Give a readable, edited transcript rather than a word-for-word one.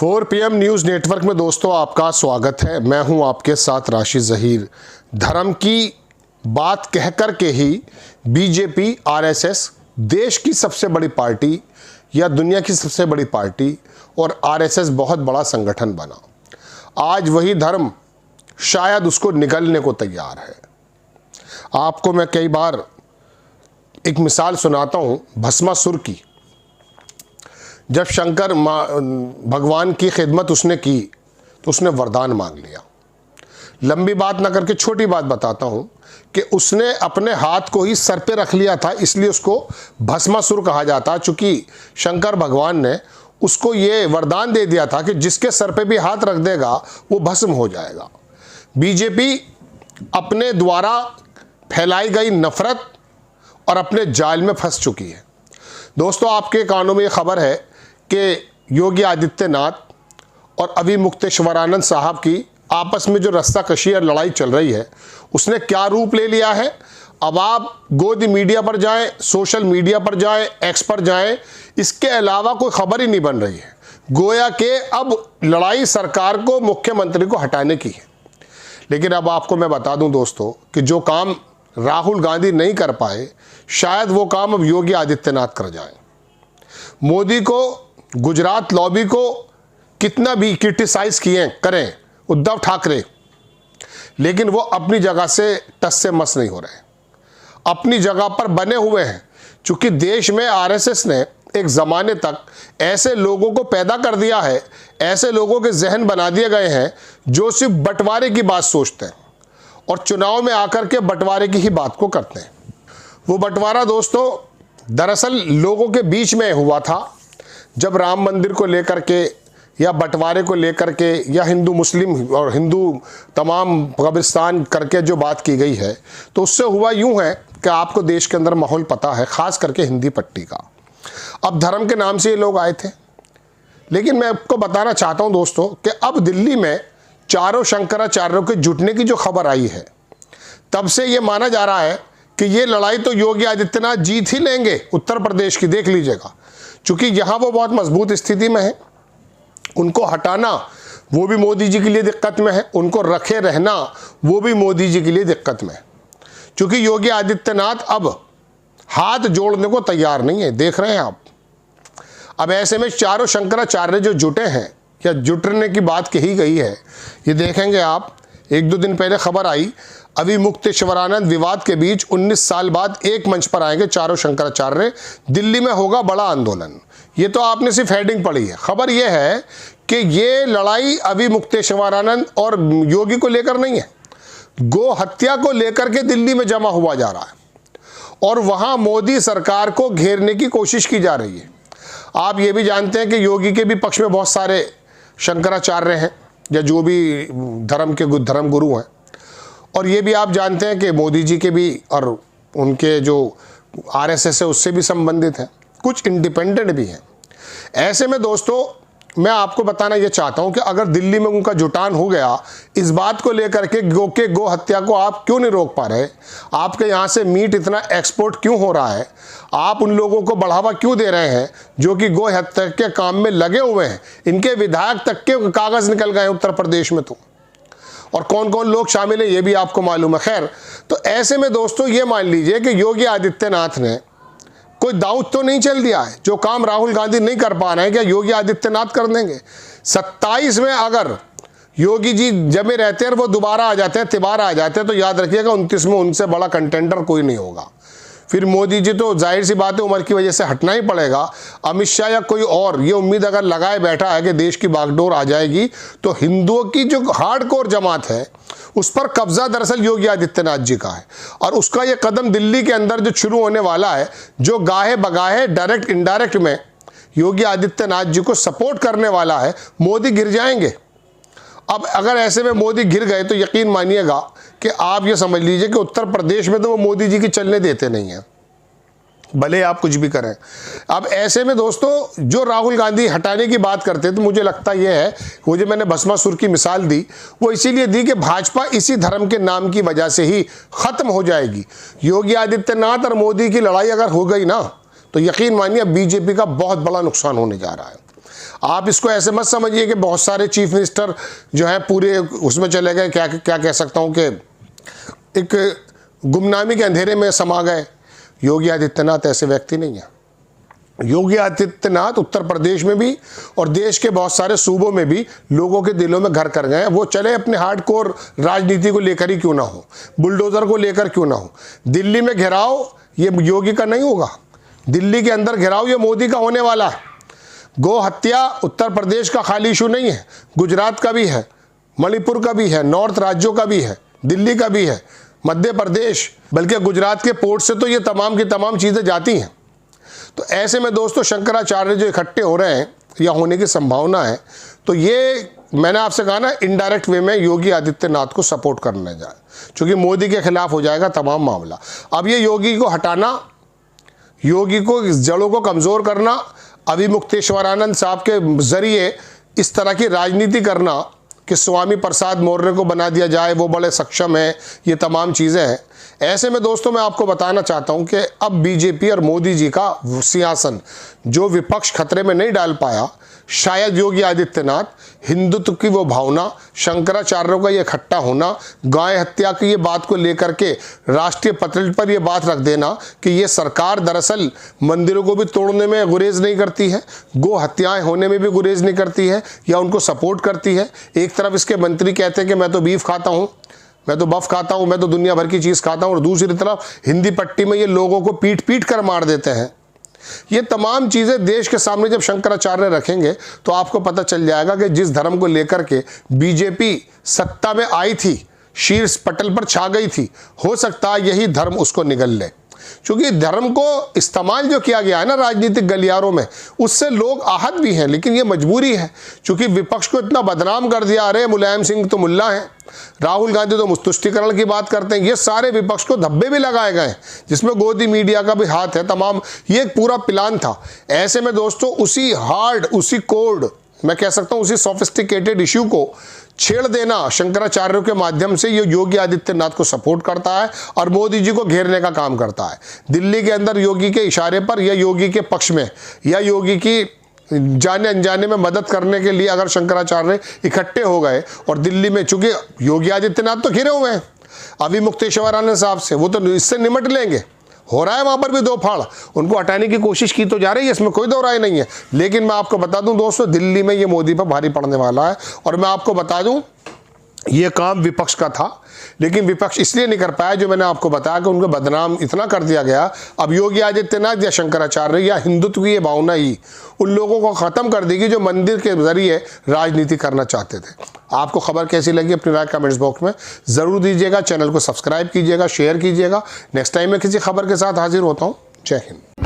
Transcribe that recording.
4 PM news network में दोस्तों आपका स्वागत है। मैं हूं आपके साथ राशिद ज़हीर। धर्म की बात कह कर के ही बीजेपी, आरएसएस देश की सबसे बड़ी पार्टी या दुनिया की सबसे बड़ी पार्टी और आरएसएस बहुत बड़ा संगठन बना। आज वही धर्म शायद उसको निगलने को तैयार है। आपको मैं कई बार एक मिसाल सुनाता हूं भस्मासुर की। जब शंकर भगवान की खिदमत उसने की तो उसने वरदान मांग लिया। लंबी बात ना करके छोटी बात बताता हूं कि उसने अपने हाथ को ही सर पे रख लिया था, इसलिए उसको भस्मासुर कहा जाता। चूंकि शंकर भगवान ने उसको ये वरदान दे दिया था कि जिसके सर पे भी हाथ रख देगा वो भस्म हो जाएगा। बीजेपी अपने द्वारा फैलाई गई नफरत और अपने जाल में फंस चुकी है। दोस्तों, आपके कानों में ये खबर है कि योगी आदित्यनाथ और अभी मुक्तेश्वरानंद साहब की आपस में जो रस्साकशी और लड़ाई चल रही है उसने क्या रूप ले लिया है। अब आप गोदी मीडिया पर जाएं, सोशल मीडिया पर जाएं, एक्स पर जाएं, इसके अलावा कोई खबर ही नहीं बन रही है। गोया के अब लड़ाई सरकार को, मुख्यमंत्री को हटाने की है। लेकिन अब आपको मैं बता दूं दोस्तों कि जो काम राहुल गांधी नहीं कर पाए, शायद वो काम अब योगी आदित्यनाथ कर जाएं। मोदी को, गुजरात लॉबी को कितना भी क्रिटिसाइज किए करें उद्धव ठाकरे, लेकिन वो अपनी जगह से टस से मस नहीं हो रहे, अपनी जगह पर बने हुए हैं। चूंकि देश में आरएसएस ने एक ज़माने तक ऐसे लोगों को पैदा कर दिया है, ऐसे लोगों के जहन बना दिए गए हैं जो सिर्फ बंटवारे की बात सोचते हैं और चुनाव में आकर के बंटवारे की ही बात को करते हैं। वो बंटवारा दोस्तों दरअसल लोगों के बीच में हुआ था। जब राम मंदिर को लेकर के या बंटवारे को लेकर के या हिंदू मुस्लिम और हिंदू तमाम कब्रिस्तान करके जो बात की गई है, तो उससे हुआ यूं है कि आपको देश के अंदर माहौल पता है, खास करके हिंदी पट्टी का। अब धर्म के नाम से ये लोग आए थे, लेकिन मैं आपको बताना चाहता हूं दोस्तों कि अब दिल्ली में चारों शंकराचार्यों के जुटने की जो खबर आई है, तब से ये माना जा रहा है कि ये लड़ाई तो योगी आदित्यनाथ जीत ही लेंगे उत्तर प्रदेश की, देख लीजिएगा। चूंकि यहाँ वो बहुत मजबूत स्थिति में है, उनको हटाना वो भी मोदी जी के लिए दिक्कत में है, उनको रखे रहना वो भी मोदी जी के लिए दिक्कत में है। चूंकि योगी आदित्यनाथ अब हाथ जोड़ने को तैयार नहीं है, देख रहे हैं आप। अब ऐसे में चारों शंकराचार्य जो जुटे हैं या जुटने की बात कही गई है, ये देखेंगे आप। 1-2 दिन पहले खबर आई, अभी मुक्तेश्वरानंद विवाद के बीच 19 साल बाद एक मंच पर आएंगे चारों शंकराचार्य, दिल्ली में होगा बड़ा आंदोलन। ये तो आपने सिर्फ हेडिंग पढ़ी है। खबर यह है कि ये लड़ाई अभी मुक्तेश्वरानंद और योगी को लेकर नहीं है, गो हत्या को लेकर के दिल्ली में जमा हुआ जा रहा है और वहां मोदी सरकार को घेरने की कोशिश की जा रही है। आप ये भी जानते हैं कि योगी के भी पक्ष में बहुत सारे शंकराचार्य हैं या जो भी धर्म गुरु हैं, और ये भी आप जानते हैं कि मोदी जी के भी और उनके जो आरएसएस है उससे भी संबंधित हैं, कुछ इंडिपेंडेंट भी हैं। ऐसे में दोस्तों मैं आपको बताना ये चाहता हूं कि अगर दिल्ली में उनका जुटान हो गया, इस बात को लेकर के गो हत्या को आप क्यों नहीं रोक पा रहे, आपके यहाँ से मीट इतना एक्सपोर्ट क्यों हो रहा है, आप उन लोगों को बढ़ावा क्यों दे रहे हैं जो कि गो हत्या के काम में लगे हुए हैं। इनके विधायक तक के कागज निकल गए उत्तर प्रदेश में तो, और कौन कौन लोग शामिल हैं ये भी आपको मालूम है। खैर, तो ऐसे में दोस्तों ये मान लीजिए कि योगी आदित्यनाथ ने कोई दांव तो नहीं चल दिया है। जो काम राहुल गांधी नहीं कर पा रहे हैं क्या योगी आदित्यनाथ कर देंगे। 27 में अगर योगी जी जमे रहते हैं और वो दोबारा आ जाते हैं, तिबारा आ जाते हैं, तो याद रखिएगा 29 में उनसे बड़ा कंटेंडर कोई नहीं होगा। फिर मोदी जी तो जाहिर सी बात है उम्र की वजह से हटना ही पड़ेगा। अमित शाह या कोई और ये उम्मीद अगर लगाए बैठा है कि देश की बागडोर आ जाएगी, तो हिंदुओं की जो हार्डकोर जमात है उस पर कब्जा दरअसल योगी आदित्यनाथ जी का है। और उसका ये कदम दिल्ली के अंदर जो शुरू होने वाला है, जो गाहे बगाहे डायरेक्ट इनडायरेक्ट में योगी आदित्यनाथ जी को सपोर्ट करने वाला है, मोदी गिर जाएंगे। अब अगर ऐसे में मोदी गिर गए तो यकीन मानिएगा कि आप ये समझ लीजिए कि उत्तर प्रदेश में तो वो मोदी जी की चलने देते नहीं हैं, भले आप कुछ भी करें। अब ऐसे में दोस्तों जो राहुल गांधी हटाने की बात करते हैं, तो मुझे लगता यह है, वो जो मैंने भस्मासुर की मिसाल दी वो इसीलिए दी कि भाजपा इसी धर्म के नाम की वजह से ही खत्म हो जाएगी। योगी आदित्यनाथ और मोदी की लड़ाई अगर हो गई ना, तो यकीन मानिए बीजेपी का बहुत बड़ा नुकसान होने जा रहा है। आप इसको ऐसे मत समझिए कि बहुत सारे चीफ मिनिस्टर जो है पूरे उसमें चले गए, क्या क्या कह सकता हूँ कि एक गुमनामी के अंधेरे में समा गए। योगी आदित्यनाथ ऐसे व्यक्ति नहीं है। योगी आदित्यनाथ उत्तर प्रदेश में भी और देश के बहुत सारे सूबों में भी लोगों के दिलों में घर कर गए हैं। वो चले अपने हार्डकोर राजनीति को लेकर ही क्यों ना हो, बुलडोजर को लेकर क्यों ना हो। दिल्ली में घेराव ये योगी का नहीं होगा, दिल्ली के अंदर घेराव ये मोदी का होने वाला है। गो हत्या उत्तर प्रदेश का खाली इशू नहीं है, गुजरात का भी है, मणिपुर का भी है, नॉर्थ राज्यों का भी है, दिल्ली का भी है, मध्य प्रदेश, बल्कि गुजरात के पोर्ट से तो ये तमाम की तमाम चीज़ें जाती हैं। तो ऐसे में दोस्तों शंकराचार्य जो इकट्ठे हो रहे हैं या होने की संभावना है, तो ये मैंने आपसे कहा ना इंडायरेक्ट वे में योगी आदित्यनाथ को सपोर्ट करने जाए, क्योंकि मोदी के खिलाफ हो जाएगा तमाम मामला। अब ये योगी को हटाना, योगी को जड़ों को कमज़ोर करना, अभिमुक्तेश्वरानंद साहब के जरिए इस तरह की राजनीति करना कि स्वामी प्रसाद मौर्य को बना दिया जाए, वो बड़े सक्षम हैं, ये तमाम चीज़ें हैं। ऐसे में दोस्तों मैं आपको बताना चाहता हूं कि अब बीजेपी और मोदी जी का सिंहासन जो विपक्ष खतरे में नहीं डाल पाया, शायद योगी आदित्यनाथ, हिंदुत्व की वो भावना, शंकराचार्यों का ये इकट्ठा होना, गाय हत्या की ये बात को लेकर के राष्ट्रीय पटल पर ये बात रख देना कि ये सरकार दरअसल मंदिरों को भी तोड़ने में गुरेज नहीं करती है, गो हत्याएं होने में भी गुरेज नहीं करती है या उनको सपोर्ट करती है। एक तरफ इसके मंत्री कहते हैं कि मैं तो बीफ खाता हूँ, मैं तो बफ खाता हूँ, मैं तो दुनिया भर की चीज़ खाता हूँ, और दूसरी तरफ हिंदी पट्टी में ये लोगों को पीट पीट कर मार देते हैं। ये तमाम चीज़ें देश के सामने जब शंकराचार्य रखेंगे तो आपको पता चल जाएगा कि जिस धर्म को लेकर के बीजेपी सत्ता में आई थी, शीर्ष पटल पर छा गई थी, हो सकता है यही धर्म उसको निगल ले। क्योंकि धर्म को इस्तेमाल जो किया गया है ना राजनीतिक गलियारों में, उससे लोग आहत भी हैं, लेकिन ये मजबूरी है। क्योंकि विपक्ष को इतना बदनाम कर दिया, अरे मुलायम सिंह तो मुल्ला हैं, राहुल गांधी तो तुष्टीकरण की बात करते हैं, ये सारे विपक्ष को धब्बे भी लगाए गए, जिसमें गोदी मीडिया का भी हाथ है तमाम। ये एक पूरा प्लान था। ऐसे में दोस्तों उसी हार्ड, उसी कोड, मैं कह सकता हूँ उसी सोफिस्टिकेटेड इश्यू को छेड़ देना शंकराचार्यों के माध्यम से ये योगी आदित्यनाथ को सपोर्ट करता है और मोदी जी को घेरने का काम करता है। दिल्ली के अंदर योगी के इशारे पर या योगी के पक्ष में या योगी की जाने अनजाने में मदद करने के लिए अगर शंकराचार्य इकट्ठे हो गए, और दिल्ली में चूंकि योगी आदित्यनाथ तो घिरे हुए हैं अभिमुक्तेश्वरानंद साहब से, वो तो इससे निमट लेंगे। हो रहा है वहां पर भी दो फाड़, उनको हटाने की कोशिश की तो जा रही है, इसमें कोई दो राय नहीं है। लेकिन मैं आपको बता दूं दोस्तों, दिल्ली में ये मोदी पर भारी पड़ने वाला है। और मैं आपको बता दूं ये काम विपक्ष का था, लेकिन विपक्ष इसलिए नहीं कर पाया जो मैंने आपको बताया कि उनको बदनाम इतना कर दिया गया। अब योगी आदित्यनाथ या शंकराचार्य या हिंदुत्व की ये भावना ही उन लोगों को ख़त्म कर देगी जो मंदिर के जरिए राजनीति करना चाहते थे। आपको खबर कैसी लगी अपनी राय कमेंट्स बॉक्स में ज़रूर दीजिएगा। चैनल को सब्सक्राइब कीजिएगा, शेयर कीजिएगा। नेक्स्ट टाइम मैं किसी खबर के साथ हाजिर होता हूँ। जय हिंद।